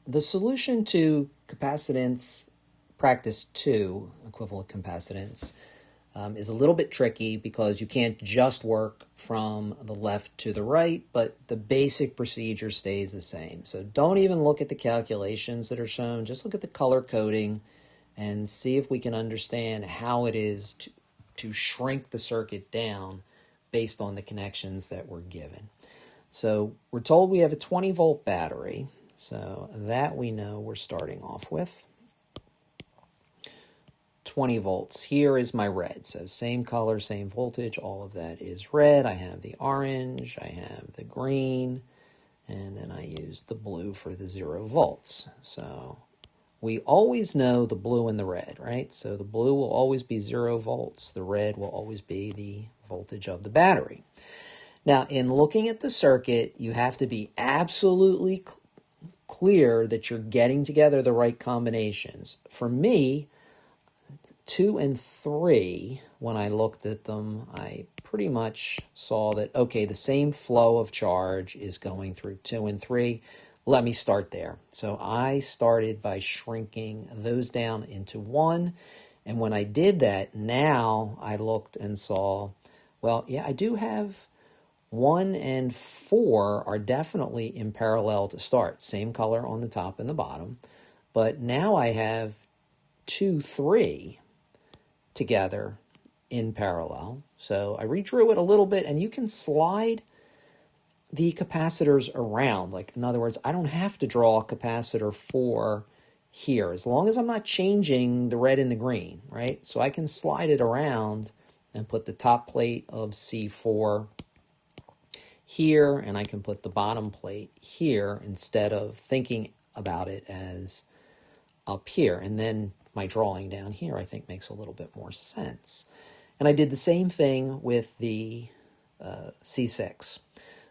The solution to capacitance practice 2, equivalent capacitance, is a little bit tricky because you can't just work from the left to the right, but the basic procedure stays the same. So don't even look at the calculations that are shown. Just look at the color coding and see if we can understand how it is to shrink the circuit down based on the connections that we're given. So we're told we have a 20-volt battery, so that we know we're starting off with. 20 volts. Here is my red, so same color, same voltage, all of that is red. I have the orange, I have the green, and then I use the blue for the 0 volts. So we always know the blue and the red, right? So the blue will always be 0 volts, the red will always be the voltage of the battery. Now, in looking at the circuit, you have to be absolutely clear that you're getting together the right combinations. For me, 2 and 3, when I looked at them, I pretty much saw that, okay, the same flow of charge is going through 2 and 3. Let me start there. So I started by shrinking those down into 1. And when I did that, now I looked and saw, well, yeah, I do have 1 and 4 are definitely in parallel to start. Same color on the top and the bottom. But now I have 2, 3 together in parallel. So I redrew it a little bit, and you can slide the capacitors around. Like, in other words, I don't have to draw a capacitor 4 here, as long as I'm not changing the red and the green, right? So I can slide it around and put the top plate of C4 here, and I can put the bottom plate here instead of thinking about it as up here. And then my drawing down here, I think, makes a little bit more sense. And I did the same thing with the C6.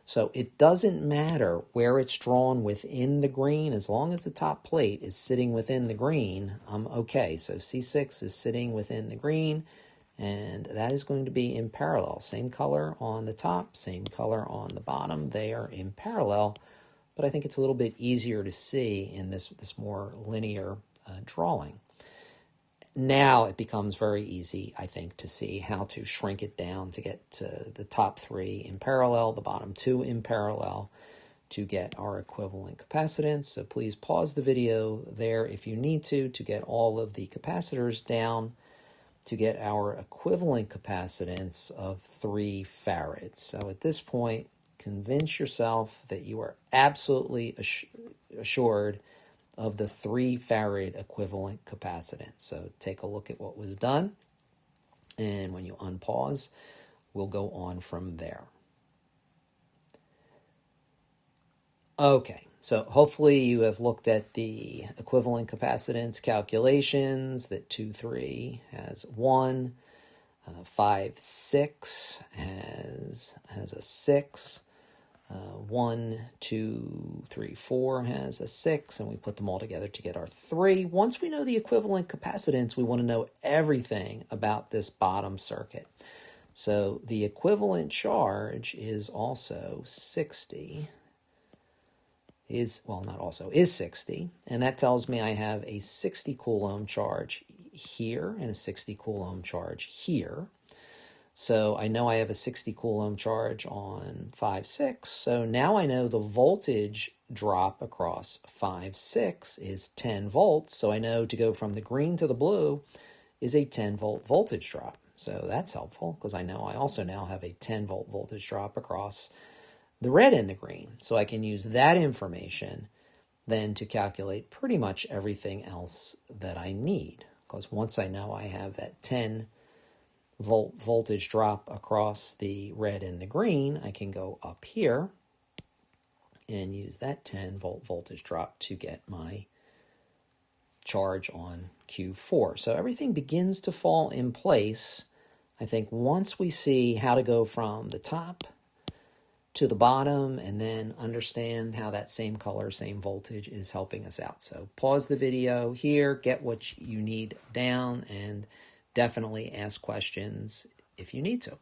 So it doesn't matter where it's drawn within the green, as long as the top plate is sitting within the green, I'm okay. So C6 is sitting within the green, and that is going to be in parallel. Same color on the top, same color on the bottom. They are in parallel, but I think it's a little bit easier to see in this more linear drawing. Now it becomes very easy, I think, to see how to shrink it down to get to the top 3 in parallel, the bottom 2 in parallel, to get our equivalent capacitance. So please pause the video there if you need to get all of the capacitors down to get our equivalent capacitance of 3 farads. So at this point, convince yourself that you are absolutely assured of the 3 farad equivalent capacitance. So take a look at what was done, and when you unpause, we'll go on from there. Okay, so hopefully you have looked at the equivalent capacitance calculations, that 2, 3 has 1, 5, 6 has a 6, 1, 2, 3, 4 has a 6, and we put them all together to get our 3. Once we know the equivalent capacitance, we want to know everything about this bottom circuit. So the equivalent charge is also 60. Is 60, and that tells me I have a 60 coulomb charge here and a 60 coulomb charge here. So I know I have a 60 coulomb charge on 5, 6. So now I know the voltage drop across 5, 6 is 10 volts. So I know to go from the green to the blue is a 10 volt voltage drop. So that's helpful because I know I also now have a 10 volt voltage drop across the red and the green. So I can use that information then to calculate pretty much everything else that I need. Because once I know I have that 10 volt voltage drop across the red and the green, I can go up here and use that 10 volt voltage drop to get my charge on Q4. So everything begins to fall in place, I think, once we see how to go from the top to the bottom and then understand how that same color, same voltage is helping us out. So pause the video here, get what you need down, and definitely ask questions if you need to.